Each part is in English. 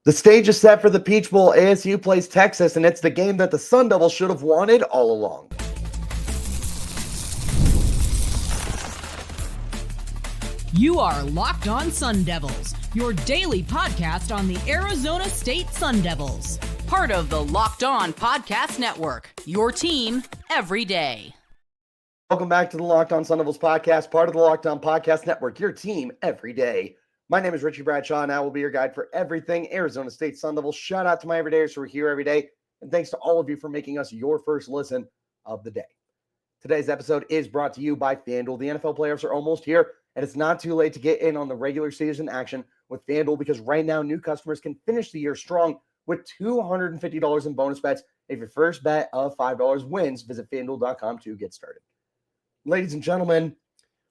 The stage is set for the Peach Bowl. ASU plays Texas, and it's the game that the Sun Devils should have wanted all along. You are Locked On Sun Devils, your daily podcast on the Arizona State Sun Devils. Part of the Locked On Podcast Network, your team every day. Welcome back to the Locked On Sun Devils podcast, part of the Locked On Podcast Network, your team every day. My name is Richie Bradshaw, and I will be your guide for everything Arizona State Sun Devils. Shout out to my everydayers who are here every day, and thanks to all of you for making us your first listen of the day. Today's episode is brought to you by FanDuel. The NFL playoffs are almost here, and it's not too late to get in on the regular season action with FanDuel, because right now new customers can finish the year strong with $250 in bonus bets if your first bet of $5 wins. Visit FanDuel.com to get started. Ladies and gentlemen,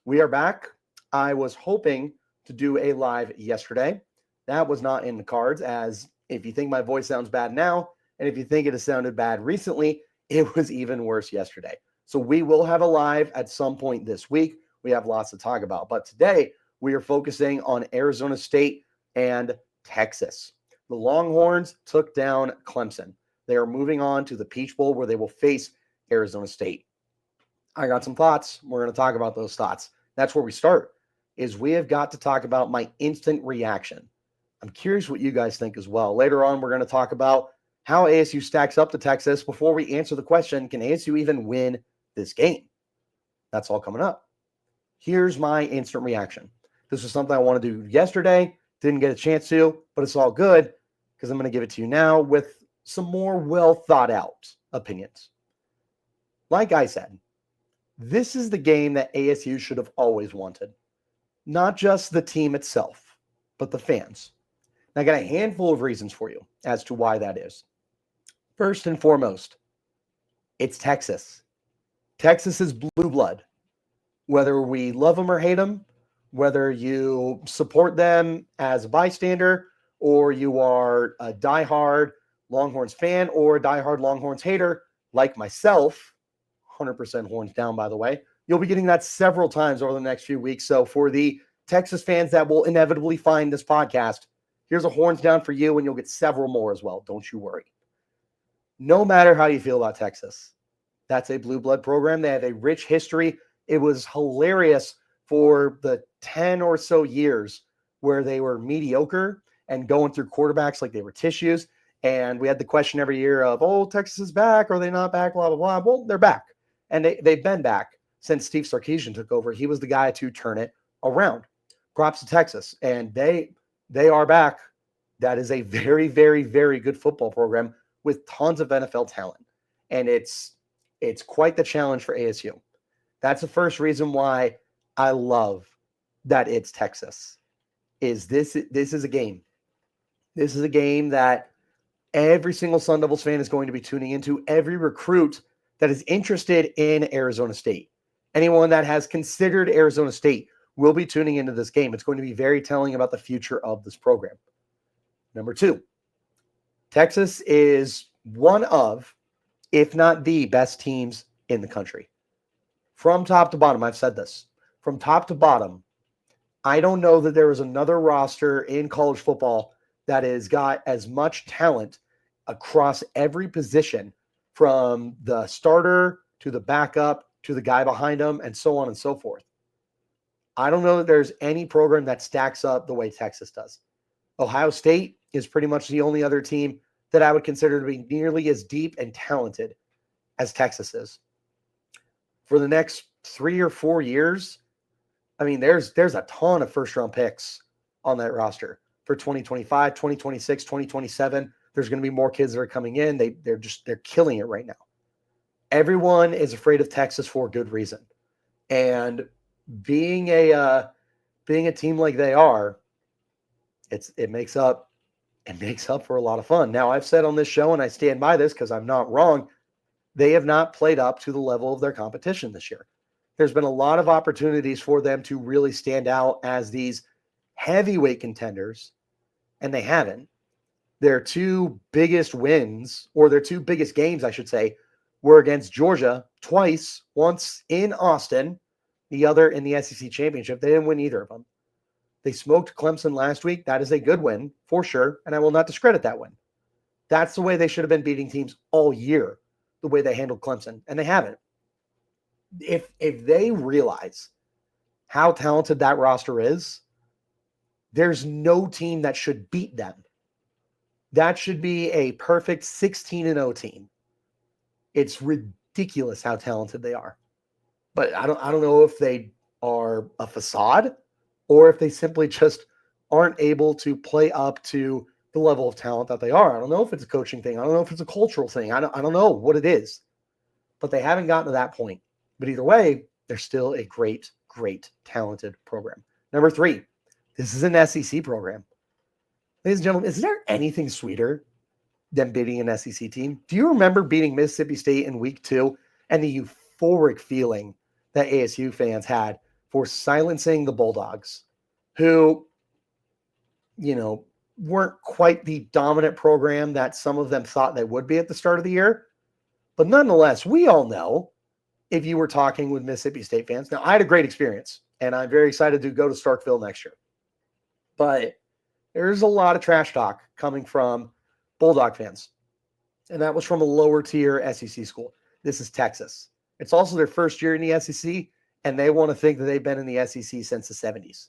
we are back. I was hoping to do a live yesterday. That was not in the cards, as if you think my voice sounds bad now, and if you think it has sounded bad recently, it was even worse yesterday. So we will have a live at some point this week. We have lots to talk about. But today, we are focusing on Arizona State and Texas. The Longhorns took down Clemson. They are moving on to the Peach Bowl, where they will face Arizona State. I got some thoughts. We're going to talk about those thoughts. That's where we start, is we have got to talk about my instant reaction. I'm curious what you guys think as well. Later on, we're going to talk about how ASU stacks up to Texas. Before we answer the question, can ASU even win this game? That's all coming up. Here's my instant reaction. This was something I wanted to do yesterday. Didn't get a chance to, but it's all good because I'm going to give it to you now with some more well thought out opinions. Like I said, this is the game that ASU should have always wanted. Not just the team itself, but the fans. And I got a handful of reasons for you as to why that is. First and foremost, it's Texas. Texas is blue blood. Whether we love them or hate them, whether you support them as a bystander, or you are a diehard Longhorns fan or a diehard Longhorns hater, like myself, 100% horns down, by the way, you'll be getting that several times over the next few weeks. So for the Texas fans that will inevitably find this podcast, here's a horns down for you, and you'll get several more as well. Don't you worry. No matter how you feel about Texas, that's a blue blood program. They have a rich history. It was hilarious for the 10 or so years where they were mediocre and going through quarterbacks like they were tissues. And we had the question every year of, oh, Texas is back. Are they not back? Blah, blah, blah. Well, they're back. And they've been back since Steve Sarkisian took over. He was the guy to turn it around. Props to Texas. And they are back. That is a very, very, very good football program with tons of NFL talent. And it's quite the challenge for ASU. That's the first reason why I love that it's Texas. This is a game. This is a game that every single Sun Devils fan is going to be tuning into. Every recruit that is interested in Arizona State, anyone that has considered Arizona State, will be tuning into this game. It's going to be very telling about the future of this program. Number two, Texas is one of, if not the best teams in the country. From top to bottom, I've said this. From top to bottom, I don't know that there is another roster in college football that has got as much talent across every position, from the starter to the backup to the guy behind him, and so on and so forth. I don't know that there's any program that stacks up the way Texas does. Ohio State is pretty much the only other team that I would consider to be nearly as deep and talented as Texas is. For the next 3 or 4 years, I mean, there's a ton of first-round picks on that roster for 2025, 2026, 2027. There's going to be more kids that are coming in. They're killing it right now. Everyone is afraid of Texas for good reason. And being a team like they are, it makes up for a lot of fun. Now, I've said on this show, and I stand by this because I'm not wrong, they have not played up to the level of their competition this year. There's been a lot of opportunities for them to really stand out as these heavyweight contenders, and they haven't. Their two biggest wins, or their two biggest games, I should say, were against Georgia twice, once in Austin, the other in the SEC championship. They didn't win either of them. They smoked Clemson last week. That is a good win for sure, and I will not discredit that win. That's the way they should have been beating teams all year, the way they handled Clemson, and they haven't. If they realize how talented that roster is, there's no team that should beat them. That should be a perfect 16-0 team. It's ridiculous how talented they are. But I don't know if they are a facade or if they simply just aren't able to play up to the level of talent that they are. I don't know if it's a coaching thing. I don't know if it's a cultural thing. I don't know what it is. But they haven't gotten to that point. But either way, they're still a great, great, talented program. Number 3, this is an SEC program. Ladies and gentlemen, is there anything sweeter than beating an SEC team? Do you remember beating Mississippi State in week 2 and the euphoric feeling that ASU fans had for silencing the Bulldogs, who, weren't quite the dominant program that some of them thought they would be at the start of the year? But nonetheless, we all know, if you were talking with Mississippi State fans, now I had a great experience, and I'm very excited to go to Starkville next year. But there's a lot of trash talk coming from Bulldog fans, and that was from a lower tier SEC school. This is Texas. It's also their first year in the SEC, and they want to think that they've been in the SEC since the 70s.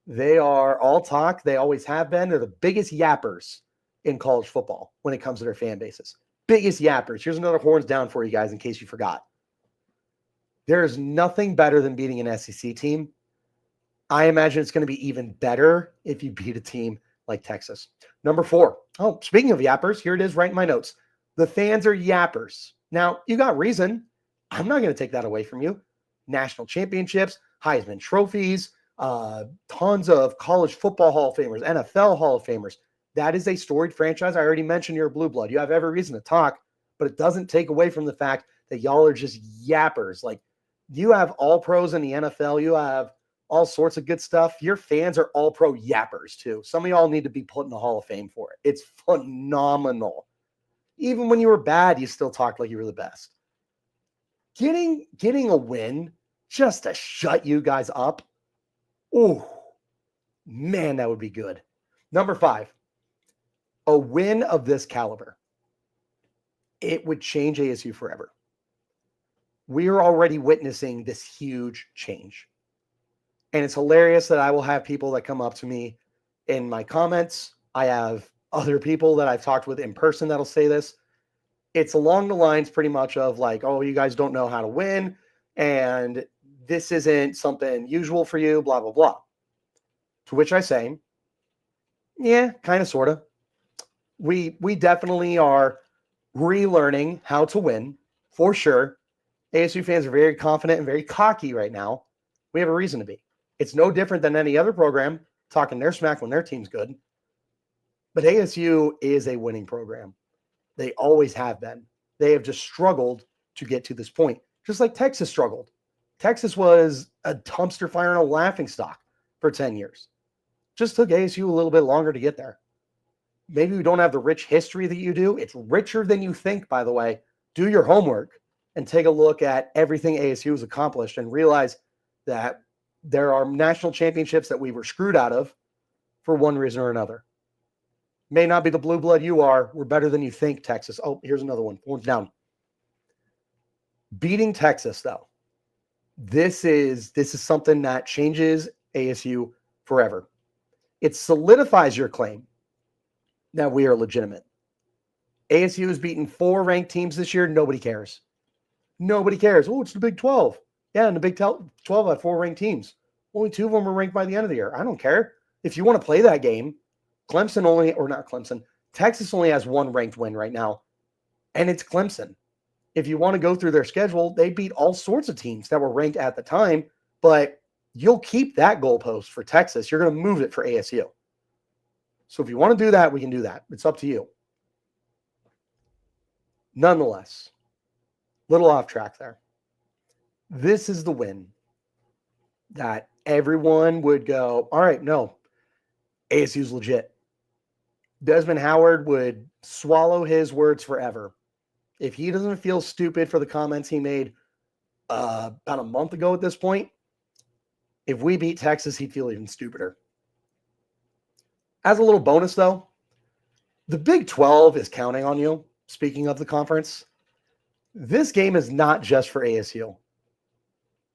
They are all talk. They always have been. They're the biggest yappers in college football when it comes to their fan bases. Biggest yappers. Here's another horns down for you guys in case you forgot. There is nothing better than beating an SEC team. I imagine it's going to be even better if you beat a team like Texas. Number 4. Oh, speaking of yappers, here it is right in my notes. The fans are yappers. Now, you got reason. I'm not going to take that away from you. National championships, Heisman trophies, tons of college football Hall of Famers, NFL Hall of Famers. That is a storied franchise. I already mentioned you're a blue blood. You have every reason to talk, but it doesn't take away from the fact that y'all are just yappers. Like, you have all pros in the NFL. You have all sorts of good stuff. Your fans are all pro yappers too. Some of y'all need to be put in the Hall of Fame for it. It's phenomenal. Even when you were bad, you still talked like you were the best. Getting a win just to shut you guys up. Oh, man, that would be good. Number 5, a win of this caliber. It would change ASU forever. We are already witnessing this huge change. And it's hilarious that I will have people that come up to me in my comments. I have other people that I've talked with in person that'll say this. It's along the lines pretty much of like, oh, you guys don't know how to win, and this isn't something usual for you, blah, blah, blah. To which I say, yeah, kind of, sort of. We definitely are relearning how to win, for sure. ASU fans are very confident and very cocky right now. We have a reason to be. It's no different than any other program talking their smack when their team's good. But ASU is a winning program. They always have been. They have just struggled to get to this point, just like Texas struggled. Texas was a dumpster fire and a laughingstock for 10 years. Just took ASU a little bit longer to get there. Maybe we don't have the rich history that you do. It's richer than you think, by the way. Do your homework and take a look at everything ASU has accomplished and realize that there are national championships that we were screwed out of for one reason or another. May not be the blue blood you are. We're better than you think, Texas. Oh, here's another one. Horns down. Beating Texas, though. This is something that changes ASU forever. It solidifies your claim that we are legitimate. ASU has beaten 4 ranked teams this year. Nobody cares. Nobody cares. Oh, it's the Big 12. Yeah, and the Big 12 had 4 ranked teams. Only 2 of them were ranked by the end of the year. I don't care. If you want to play that game, Texas only has 1 ranked win right now, and it's Clemson. If you want to go through their schedule, they beat all sorts of teams that were ranked at the time, but you'll keep that goalpost for Texas. You're going to move it for ASU. So if you want to do that, we can do that. It's up to you. Nonetheless, little off track there. This is the win that everyone would go, all right, no, ASU's legit. Desmond Howard would swallow his words forever. If he doesn't feel stupid for the comments he made about a month ago at this point, if we beat Texas, he'd feel even stupider. As a little bonus, though, the Big 12 is counting on you. Speaking of the conference, this game is not just for ASU.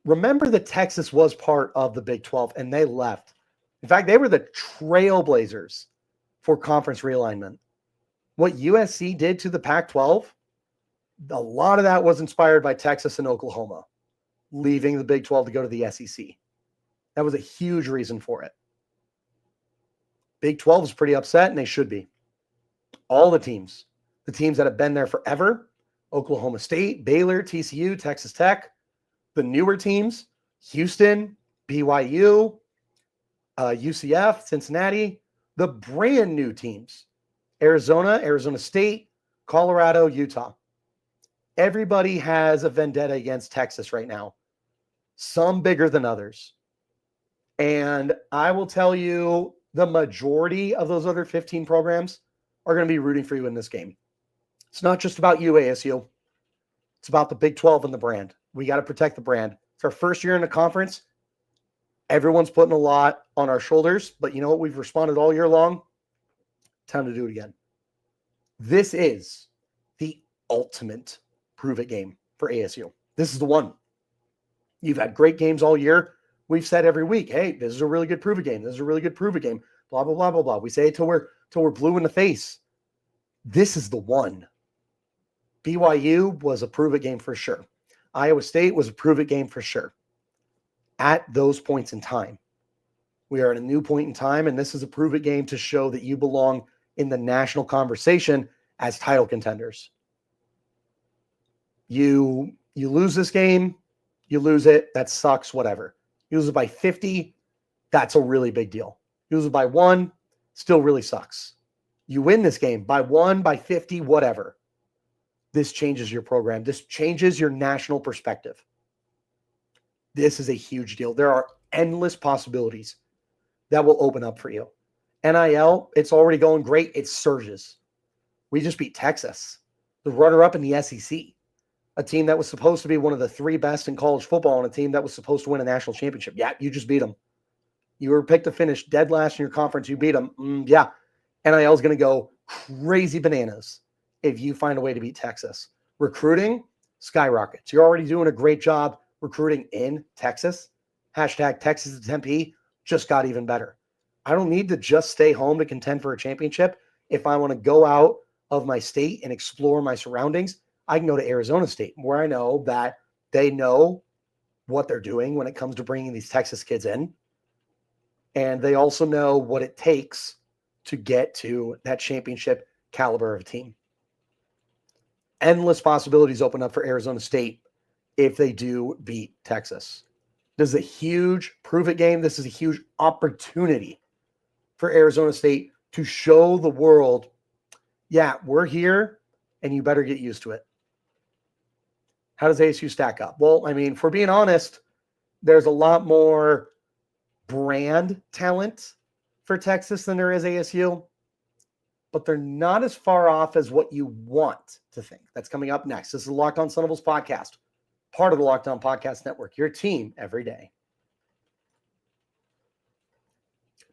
Remember that Texas was part of the Big 12 and they left. In fact, they were the trailblazers for conference realignment. What USC did to the Pac-12, a lot of that was inspired by Texas and Oklahoma leaving the Big 12 to go to the SEC. That was a huge reason for it. Big 12 is pretty upset, and they should be. All the teams that have been there forever, Oklahoma State, Baylor, TCU, Texas Tech, the newer teams, Houston, BYU, UCF, Cincinnati, the brand new teams, Arizona State, Colorado, Utah. Everybody has a vendetta against Texas right now, some bigger than others. And I will tell you, the majority of those other 15 programs are going to be rooting for you in this game. It's not just about you, ASU. It's about the Big 12 and the brand. We got to protect the brand. It's our first year in the conference. Everyone's putting a lot on our shoulders, but you know what? We've responded all year long. Time to do it again. This is the ultimate prove-it game for ASU. This is the one. You've had great games all year. We've said every week, hey, this is a really good prove-it game. This is a really good prove-it game. Blah, blah, blah, blah, blah. We say it till we're blue in the face. This is the one. BYU was a prove-it game for sure. Iowa State was a prove-it game for sure. At those points in time, we are at a new point in time, and this is a prove-it game to show that you belong in the national conversation as title contenders. You lose this game, you lose it, that sucks, whatever. You lose it by 50, that's a really big deal. You lose it by 1, still really sucks. You win this game by 1, by 50, whatever. This changes your program. This changes your national perspective. This is a huge deal. There are endless possibilities that will open up for you. NIL, it's already going great. It surges. We just beat Texas, the runner-up in the SEC, a team that was supposed to be one of the 3 best in college football and a team that was supposed to win a national championship. Yeah, you just beat them. You were picked to finish dead last in your conference. You beat them. Yeah, NIL is going to go crazy bananas if you find a way to beat Texas. Recruiting skyrockets. You're already doing a great job recruiting in Texas. Hashtag Texas to Tempe just got even better. I don't need to just stay home to contend for a championship. If I want to go out of my state and explore my surroundings, I can go to Arizona State, where I know that they know what they're doing when it comes to bringing these Texas kids in. And they also know what it takes to get to that championship caliber of team. Endless possibilities open up for Arizona State if they do beat Texas. This is a huge prove-it game. This is a huge opportunity for Arizona State to show the world, yeah, we're here, and you better get used to it. How does ASU stack up? Well, I mean, if we're being honest, there's a lot more brand talent for Texas than there is ASU, but they're not as far off as what you want to think. That's coming up next. This is the Locked On Sun Devils podcast, part of the Locked On Podcast Network, your team every day.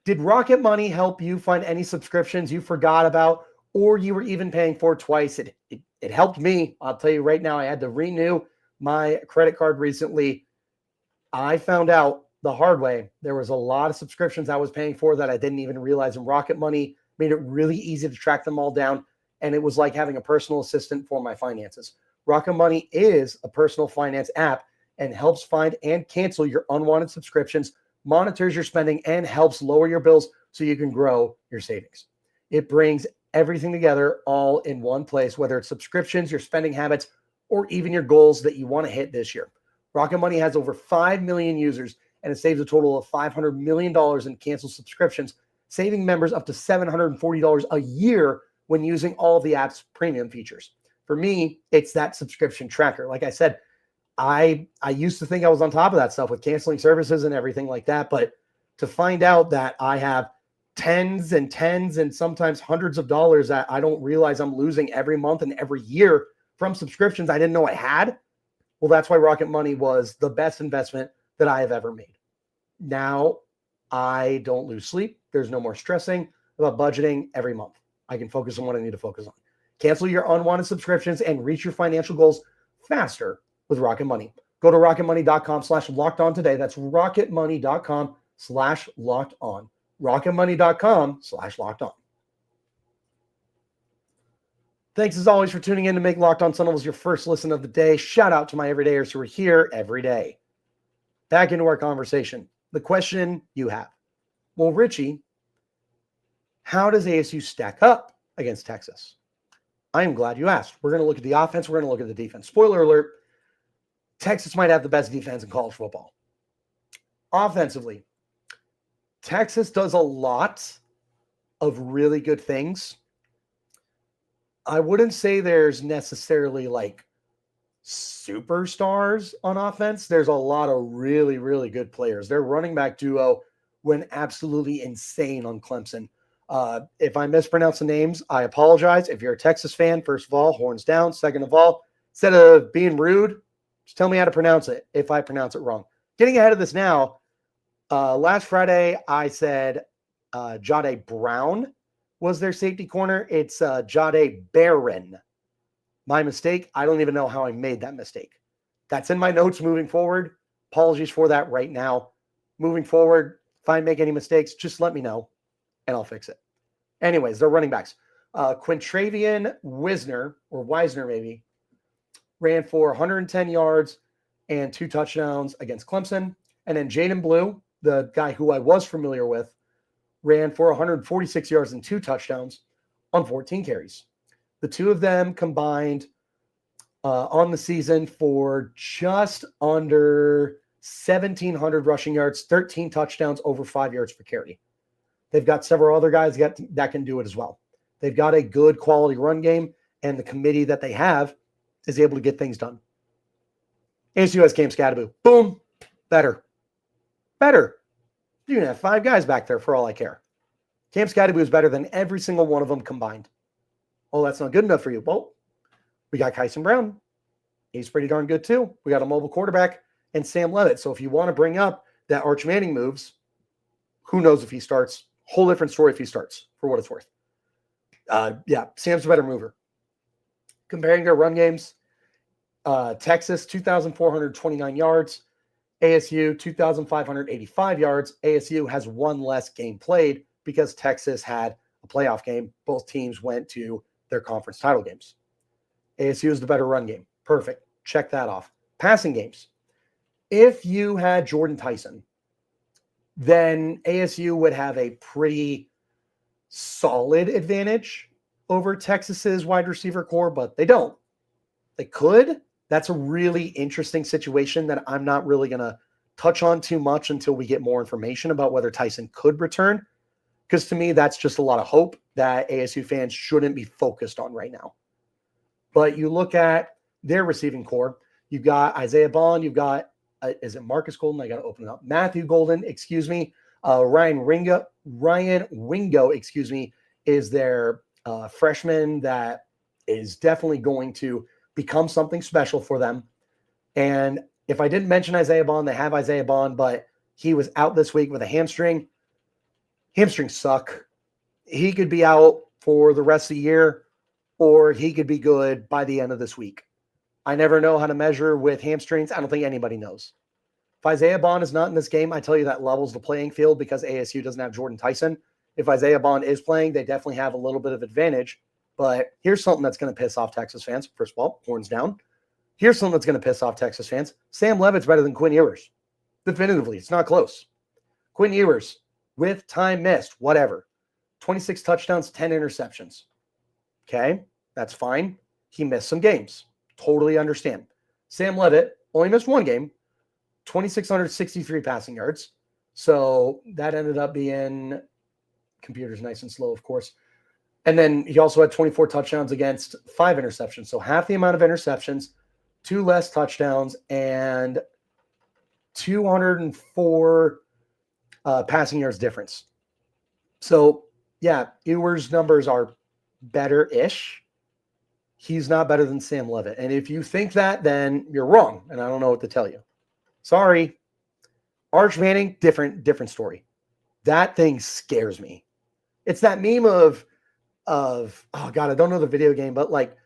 Did Rocket Money help you find any subscriptions you forgot about or you were even paying for twice? It helped me. I'll tell you right now, I had to renew my credit card recently. I found out the hard way. There was a lot of subscriptions I was paying for that I didn't even realize, and Rocket Money made it really easy to track them all down, and it was like having a personal assistant for my finances. Rocket Money is a personal finance app and helps find and cancel your unwanted subscriptions, monitors your spending, and helps lower your bills so you can grow your savings. It brings everything together all in one place, whether it's subscriptions, your spending habits, or even your goals that you want to hit this year. Rocket Money has over 5 million users, and it saves a total of $500 million in canceled subscriptions, saving members up to $740 a year when using all of the app's premium features. For me, it's that subscription tracker. Like I said, I used to think I was on top of that stuff with canceling services and everything like that, but to find out that I have tens and sometimes hundreds of dollars that I don't realize I'm losing every month and every year from subscriptions I didn't know I had, well, that's why Rocket Money was the best investment that I have ever made. Now I don't lose sleep. There's no more stressing. about budgeting every month. I can focus on what I need to focus on. Cancel your unwanted subscriptions and reach your financial goals faster with Rocket Money. Go to rocketmoney.com/lockedon today. That's rocketmoney.com/lockedon. rocketmoney.com/lockedon. Thanks as always for tuning in to make Locked On Sun Devils your first listen of the day. Shout out to my everydayers who are here every day. Back into our conversation. The question you have. Well, Richie, how does ASU stack up against Texas? I am glad you asked. We're going to look at the offense. We're going to look at the defense. Spoiler alert, Texas might have the best defense in college football. Offensively, Texas does a lot of really good things. I wouldn't say there's necessarily like superstars on offense. There's a lot of really, really good players. Their running back duo went absolutely insane on Clemson. If I mispronounce the names, I apologize. If you're a Texas fan, first of all, horns down. Second of all, instead of being rude, just tell me how to pronounce it if I pronounce it wrong. Getting ahead of this now, last Friday I said Jahdae Brown was their safety corner. It's Jahdae Barron. My mistake. I don't even know how I made that mistake. That's in my notes moving forward. Apologies for that right now. Moving forward, if I make any mistakes, just let me know and I'll fix it. Anyways, they're running backs. Quintravian Wisner, or Weisner maybe, ran for 110 yards and 2 touchdowns against Clemson. And then Jaden Blue, the guy who I was familiar with, ran for 146 yards and 2 touchdowns on 14 carries. The two of them combined on the season for just under 1,700 rushing yards, 13 touchdowns, over 5 yards per carry. They've got several other guys that can do it as well. They've got a good quality run game, and the committee that they have is able to get things done. ASU has Cam Scadaboo. Boom. Better. You can have 5 guys back there for all I care. Cam Scadaboo is better than every single one of them combined. Oh, that's not good enough for you. Well, we got Kyson Brown. He's pretty darn good too. We got a mobile quarterback and Sam Leavitt. So if you want to bring up that Arch Manning moves, who knows if he starts? Whole different story if he starts, for what it's worth. Sam's a better mover. Comparing their run games, Texas, 2,429 yards. ASU, 2,585 yards. ASU has one less game played because Texas had a playoff game. Both teams went to their conference title games. ASU is the better run game. Perfect. Check that off. Passing games. If you had Jordan Tyson, then ASU would have a pretty solid advantage over Texas's wide receiver core, but they don't. They could. That's a really interesting situation that I'm not really going to touch on too much until we get more information about whether Tyson could return. Because to me, that's just a lot of hope that ASU fans shouldn't be focused on right now. But you look at their receiving core, you've got Isaiah Bond, you've got, is it Marcus Golden? I got to open it up. Matthew Golden, Ryan Wingo, is their freshman that is definitely going to become something special for them. And if I didn't mention Isaiah Bond, they have Isaiah Bond, but he was out this week with a hamstring. Hamstrings suck. He could be out for the rest of the year, or he could be good by the end of this week. I never know how to measure with hamstrings. I don't think anybody knows. If Isaiah Bond is not in this game, I tell you that levels the playing field because ASU doesn't have Jordan Tyson. If Isaiah Bond is playing, they definitely have a little bit of advantage. But here's something that's going to piss off Texas fans. First of all, horns down. Here's something that's going to piss off Texas fans. Sam Leavitt's better than Quinn Ewers. Definitively, it's not close. Quinn Ewers, with time missed, whatever. 26 touchdowns, 10 interceptions. Okay, that's fine. He missed some games. Totally understand. Sam Leavitt only missed one game, 2,663 passing yards. So that ended up being, computer's nice and slow, of course. And then he also had 24 touchdowns against 5 interceptions. So half the amount of interceptions, 2 less touchdowns, and 204 passing yards difference. So, yeah, Ewers' numbers are better-ish. He's not better than Sam Leavitt. And if you think that, then you're wrong, and I don't know what to tell you. Sorry. Arch Manning, different story. That thing scares me. It's that meme of oh God, I don't know the video game, but like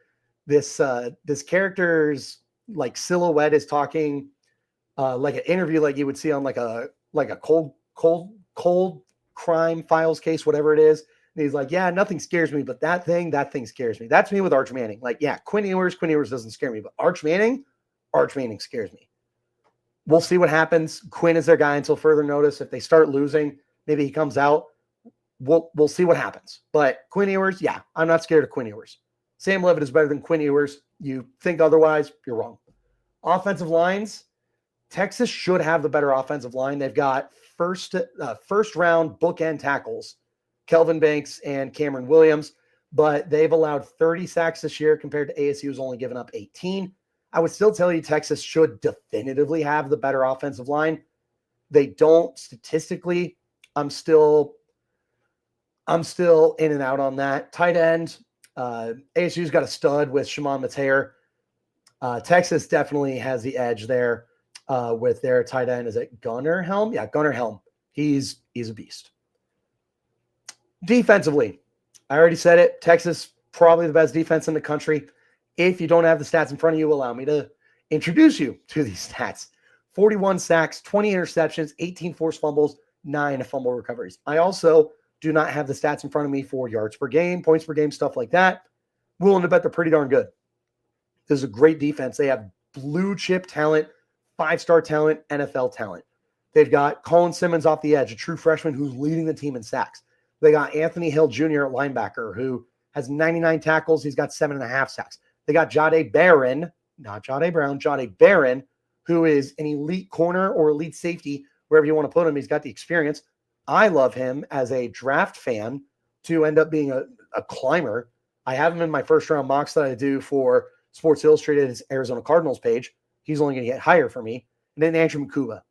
this character's like silhouette is talking like an interview like you would see on like a cold crime files case, whatever it is. And he's like, yeah, nothing scares me, but that thing scares me. That's me with Arch Manning. Like, yeah, Quinn Ewers doesn't scare me, but Arch Manning scares me. We'll see what happens. Quinn is their guy until further notice. If they start losing, maybe he comes out. We'll see what happens. But Quinn Ewers, yeah, I'm not scared of Quinn Ewers. Sam Leavitt is better than Quinn Ewers. You think otherwise, you're wrong. Offensive lines, Texas should have the better offensive line. They've got first round bookend tackles, Kelvin Banks and Cameron Williams, but they've allowed 30 sacks this year compared to ASU's only given up 18. I would still tell you Texas should definitively have the better offensive line. They don't statistically. I'm still in and out on that. Tight end, ASU's got a stud with Shimon Mateer. Texas definitely has the edge there with their tight end. Is it Gunnar Helm? Yeah, Gunnar Helm. He's a beast. Defensively, I already said it. Texas, probably the best defense in the country. If you don't have the stats in front of you, allow me to introduce you to these stats. 41 sacks, 20 interceptions, 18 forced fumbles, 9 fumble recoveries. I also do not have the stats in front of me for yards per game, points per game, stuff like that. Willing to bet they're pretty darn good. This is a great defense. They have blue chip talent, 5-star talent, NFL talent. They've got Colin Simmons off the edge, a true freshman who's leading the team in sacks. They got Anthony Hill Jr. at linebacker, who has 99 tackles. He's got 7.5 sacks. They got Jahdae Barron, not Jahdae Brown, Jahdae Barron, who is an elite corner or elite safety, wherever you want to put him. He's got the experience. I love him as a draft fan to end up being a climber. I have him in my first round mocks that I do for Sports Illustrated's Arizona Cardinals page. He's only going to get higher for me. And then Andrew McCuba.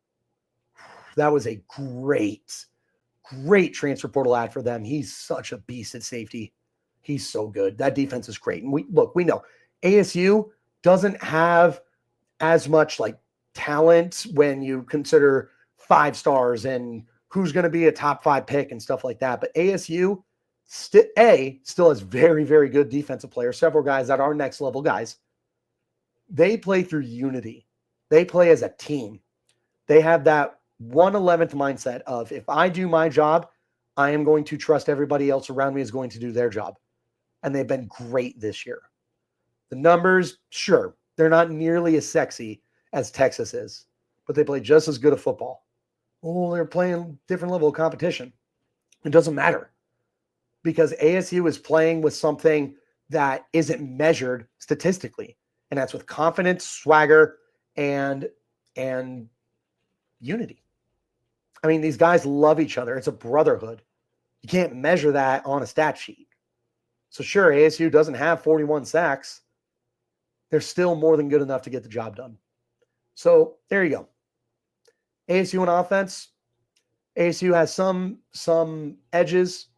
That was a great transfer portal ad for them. He's such a beast at safety. He's so good. That defense is great. And we know ASU doesn't have as much like talent when you consider 5 stars and who's going to be a top 5 pick and stuff like that. But ASU still has very, very good defensive players, several guys that are next level guys. They play through unity. They play as a team. They have that 1/11th mindset of if I do my job, I am going to trust everybody else around me is going to do their job. And they've been great this year. The numbers, sure, they're not nearly as sexy as Texas is, but they play just as good of football. Oh, they're playing different level of competition. It doesn't matter because ASU is playing with something that isn't measured statistically, and that's with confidence, swagger, and unity. I mean, these guys love each other. It's a brotherhood. You can't measure that on a stat sheet. So sure, ASU doesn't have 41 sacks. They're still more than good enough to get the job done. So there you go. ASU on offense. ASU has some edges.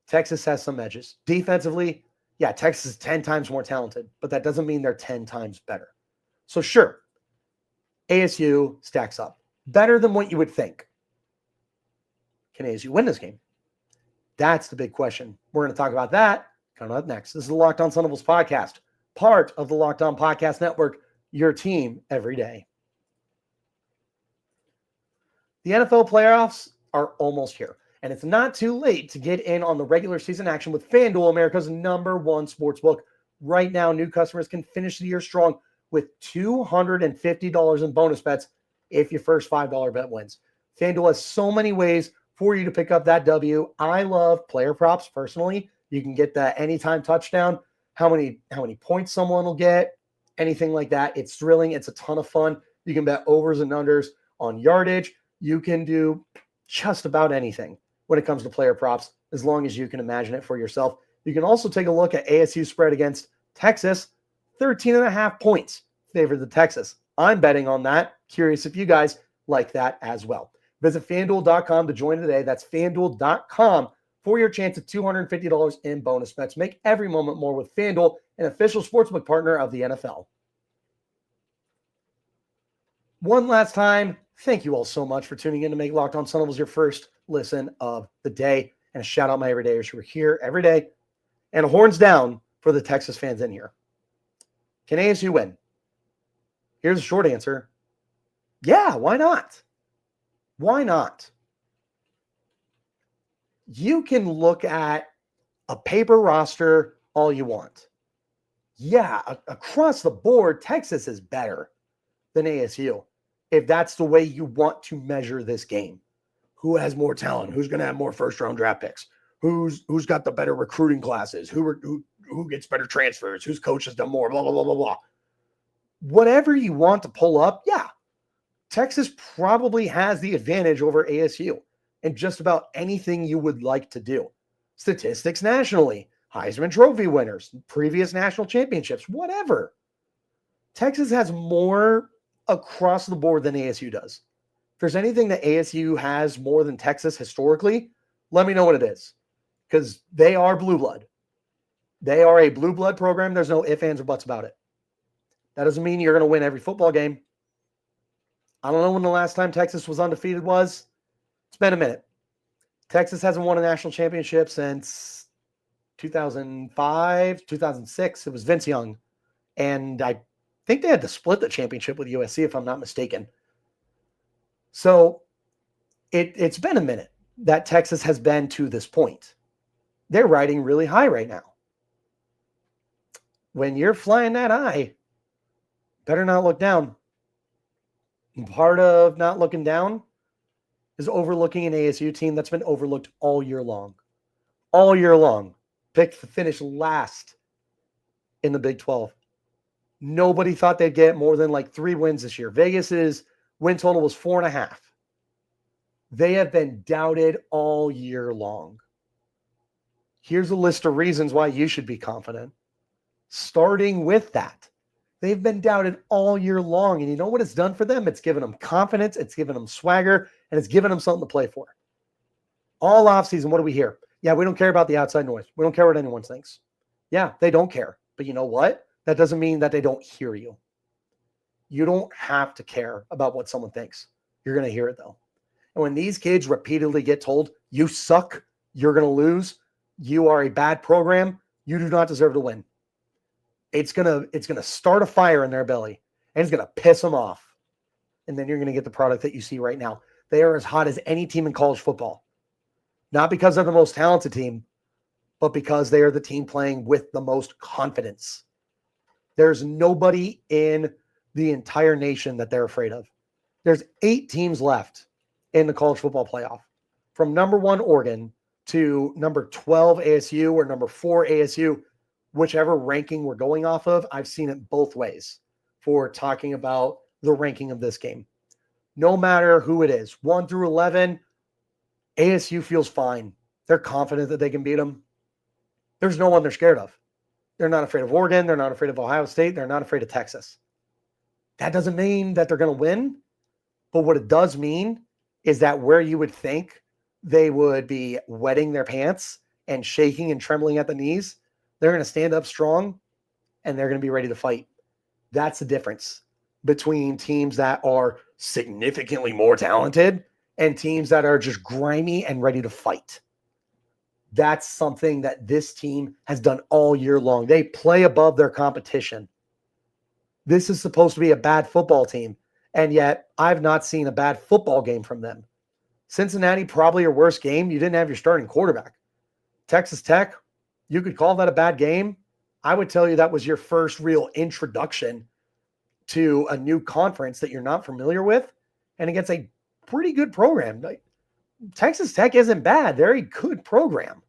Texas has some edges. Defensively, yeah, Texas is 10 times more talented, but that doesn't mean they're 10 times better. So sure, ASU stacks up. Better than what you would think. Can ASU win this game? That's the big question. We're going to talk about that coming up next. This is the Locked On Sun Devils podcast, part of the Locked On Podcast Network, your team every day. The NFL playoffs are almost here, and it's not too late to get in on the regular season action with FanDuel, America's #1 sportsbook. Right now, new customers can finish the year strong with $250 in bonus bets if your first $5 bet wins. FanDuel has so many ways for you to pick up that W. I love player props personally. You can get that anytime touchdown, how many points someone will get, anything like that. It's thrilling. It's a ton of fun. You can bet overs and unders on yardage. You can do just about anything when it comes to player props, as long as you can imagine it for yourself. You can also take a look at ASU spread against Texas. 13.5 points favor the Texas. I'm betting on that. Curious if you guys like that as well. Visit FanDuel.com to join today. That's FanDuel.com for your chance at $250 in bonus bets. Make every moment more with FanDuel, an official sportsbook partner of the NFL. One last time, thank you all so much for tuning in to make Locked On Sun Devils your first listen of the day. And a shout out my everydayers who are here every day. And a horns down for the Texas fans in here. Can ASU win? Here's a short answer. Yeah, why not? Why not? You can look at a paper roster all you want. Yeah, across the board, Texas is better than ASU. If that's the way you want to measure this game. Who has more talent? Who's going to have more first-round draft picks? Who's got the better recruiting classes? Who gets better transfers? Whose coach has done more? Blah, blah, blah, blah, blah. Whatever you want to pull up, yeah, Texas probably has the advantage over ASU in just about anything you would like to do. Statistics nationally, Heisman Trophy winners, previous national championships, whatever. Texas has more across the board than ASU does. If there's anything that ASU has more than Texas historically, let me know what it is. Because they are blue blood. They are a blue blood program. There's no ifs, ands, or buts about it. That doesn't mean you're going to win every football game. I don't know when the last time Texas was undefeated was. It's been a minute. Texas hasn't won a national championship since 2005, 2006. It was Vince Young. And I think they had to split the championship with USC, if I'm not mistaken. So it's been a minute that Texas has been to this point. They're riding really high right now. When you're flying that high, better not look down. And part of not looking down is overlooking an ASU team that's been overlooked all year long. All year long. Picked to finish last in the Big 12. Nobody thought they'd get more than like 3 wins this year. Vegas's win total was 4.5. They have been doubted all year long. Here's a list of reasons why you should be confident. Starting with that, they've been doubted all year long. And you know what it's done for them? It's given them confidence, it's given them swagger, and it's given them something to play for. All offseason, what do we hear? Yeah, we don't care about the outside noise. We don't care what anyone thinks. Yeah, they don't care. But you know what? That doesn't mean that they don't hear you. You don't have to care about what someone thinks. You're going to hear it, though. And when these kids repeatedly get told, you suck, you're going to lose, you are a bad program, you do not deserve to win. It's going to start a fire in their belly, and it's going to piss them off. And then you're going to get the product that you see right now. They are as hot as any team in college football. Not because they're the most talented team, but because they are the team playing with the most confidence. There's nobody in the entire nation that they're afraid of. There's 8 teams left in the college football playoff. From number 1 Oregon to number 12 ASU or number 4 ASU, whichever ranking we're going off of, I've seen it both ways for talking about the ranking of this game. No matter who it is, 1 through 11, ASU feels fine. They're confident that they can beat them. There's no one they're scared of. They're not afraid of Oregon. They're not afraid of Ohio State. They're not afraid of Texas. That doesn't mean that they're going to win. But what it does mean is that where you would think they would be wetting their pants and shaking and trembling at the knees, they're going to stand up strong and they're going to be ready to fight. That's the difference between teams that are significantly more talented and teams that are just grimy and ready to fight. That's something that this team has done all year long. They play above their competition. This is supposed to be a bad football team, and yet I've not seen a bad football game from them. Cincinnati, probably your worst game. You didn't have your starting quarterback. Texas Tech, you could call that a bad game. I would tell you that was your first real introduction to a new conference that you're not familiar with, and against a pretty good program. Like, Texas Tech isn't bad. They're a good program.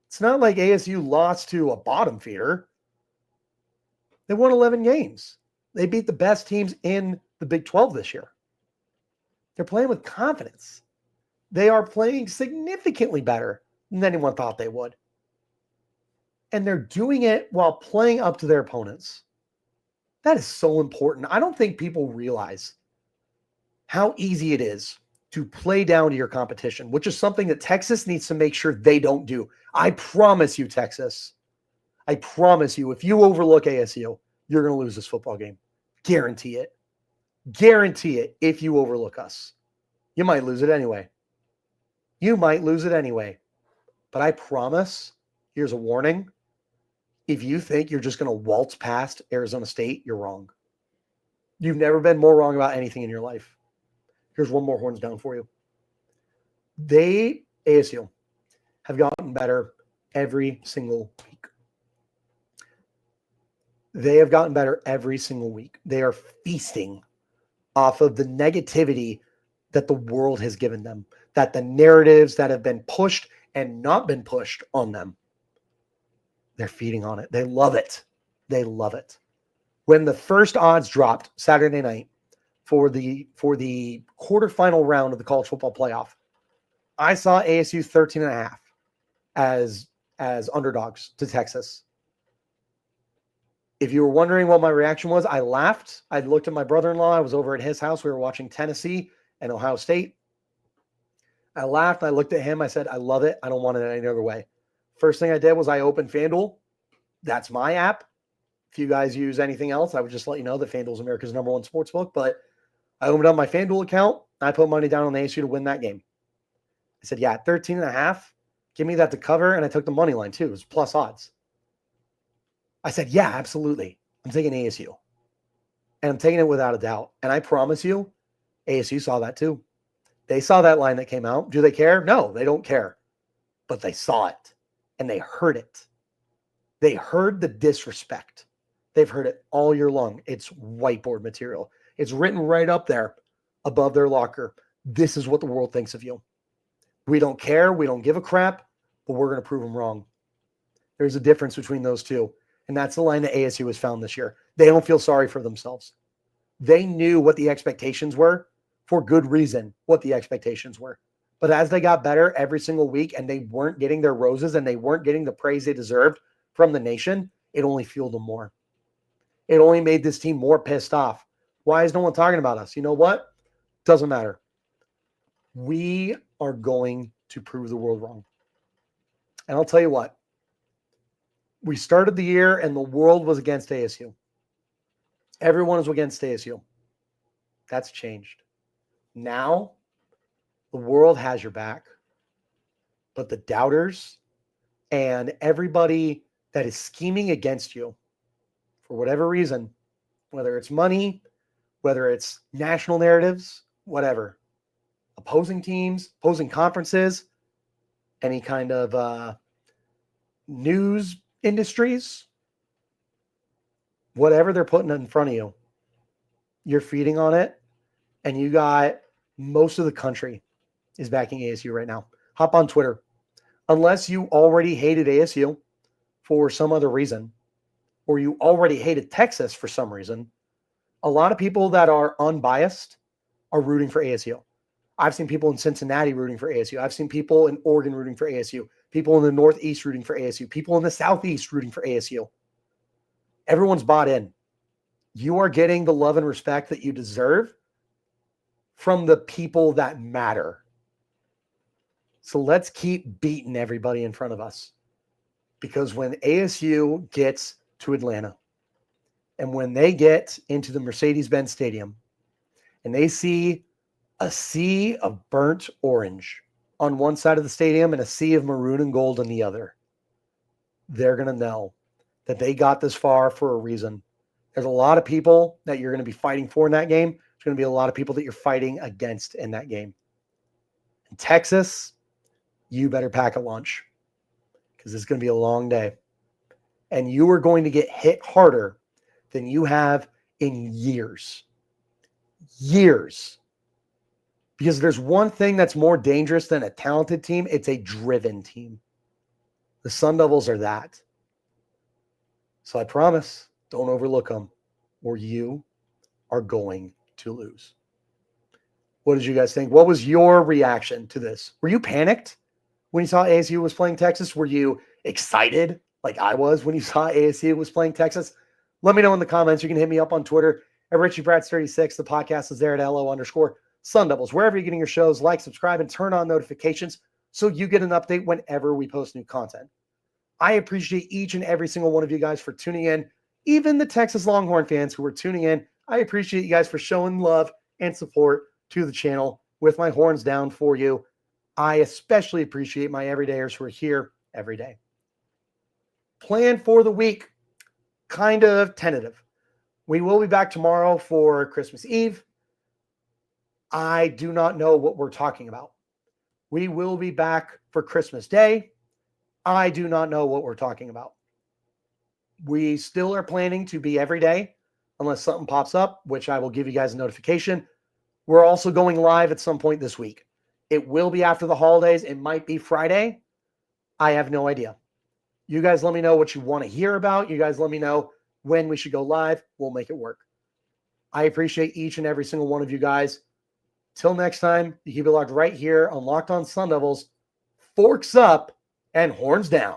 It's not like ASU lost to a bottom feeder. They won 11 games. They beat the best teams in the Big 12 this year. They're playing with confidence. They are playing significantly better than anyone thought they would. And they're doing it while playing up to their opponents. That is so important. I don't think people realize how easy it is to play down to your competition, which is something that Texas needs to make sure they don't do. I promise you, Texas, I promise you, if you overlook ASU, you're going to lose this football game. Guarantee it. Guarantee it if you overlook us. You might lose it anyway. You might lose it anyway. But I promise, here's a warning. If you think you're just going to waltz past Arizona State, you're wrong. You've never been more wrong about anything in your life. Here's one more horns down for you. ASU, have gotten better every single week. They have gotten better every single week. They are feasting off of the negativity that the world has given them, that the narratives that have been pushed and not been pushed on them, they're feeding on it. They love it. They love it. When the first odds dropped Saturday night for the quarterfinal round of the college football playoff, I saw ASU 13.5 as underdogs to Texas. If you were wondering what my reaction was, I laughed. I looked at my brother-in-law. I was over at his house. We were watching Tennessee and Ohio State. I laughed. I looked at him. I said, I love it. I don't want it any other way. First thing I did was I opened FanDuel. That's my app. If you guys use anything else, I would just let you know that FanDuel is America's #1 sportsbook. But I opened up my FanDuel account. I put money down on the ASU to win that game. I said, yeah, 13.5. Give me that to cover. And I took the money line too. It was plus odds. I said, yeah, absolutely. I'm taking ASU. And I'm taking it without a doubt. And I promise you, ASU saw that too. They saw that line that came out. Do they care? No, they don't care. But they saw it and they heard it. They heard the disrespect. They've heard it all year long. It's whiteboard material. It's written right up there above their locker. This is what the world thinks of you. We don't care. We don't give a crap, but we're going to prove them wrong. There's a difference between those two. And that's the line that ASU has found this year. They don't feel sorry for themselves. They knew what the expectations were for good reason, what the expectations were. But as they got better every single week and they weren't getting their roses and they weren't getting the praise they deserved from the nation, it only fueled them more. It only made this team more pissed off. Why is no one talking about us? You know what? Doesn't matter. We are going to prove the world wrong. And I'll tell you what. We started the year and the world was against ASU. Everyone was against ASU. That's changed. Now, the world has your back. But the doubters and everybody that is scheming against you for whatever reason, whether it's money, whether it's national narratives, whatever, opposing teams, opposing conferences, any kind of news industries, whatever they're putting in front of you, you're feeding on it. And you got most of the country is backing ASU right now. Hop on Twitter. Unless you already hated ASU for some other reason, or you already hated Texas for some reason, a lot of people that are unbiased are rooting for ASU. I've seen people in Cincinnati rooting for ASU. I've seen people in Oregon rooting for ASU. People in the Northeast rooting for ASU. People in the Southeast rooting for ASU. Everyone's bought in. You are getting the love and respect that you deserve from the people that matter. So let's keep beating everybody in front of us. Because when ASU gets to Atlanta and when they get into the Mercedes-Benz Stadium and they see a sea of burnt orange on one side of the stadium and a sea of maroon and gold on the other, they're going to know that they got this far for a reason. There's a lot of people that you're going to be fighting for in that game. There's going to be a lot of people that you're fighting against in that game. In Texas, you better pack a lunch because it's going to be a long day. And you are going to get hit harder than you have in years. Years. Because there's one thing that's more dangerous than a talented team. It's a driven team. The Sun Devils are that. So I promise, don't overlook them or you are going to lose. What did you guys think? What was your reaction to this? Were you panicked when you saw ASU was playing Texas? Were you excited like I was when you saw ASU was playing Texas? Let me know in the comments. You can hit me up on Twitter at Richie Bradshaw36. The podcast is there at LO_Sun Devils. Wherever you're getting your shows, like, subscribe, and turn on notifications so you get an update whenever we post new content. I appreciate each and every single one of you guys for tuning in. Even the Texas Longhorn fans who are tuning in, I appreciate you guys for showing love and support to the channel with my horns down for you. I especially appreciate my everydayers who are here every day. Plan for the week, kind of tentative. We will be back tomorrow for Christmas Eve. I do not know what we're talking about. We will be back for Christmas Day. I do not know what we're talking about. We still are planning to be every day unless something pops up, which I will give you guys a notification. We're also going live at some point this week. It will be after the holidays. It might be Friday. I have no idea. You guys let me know what you want to hear about. You guys let me know when we should go live. We'll make it work. I appreciate each and every single one of you guys. Till next time, you keep it locked right here on Locked On Sun Devils. Forks up and horns down.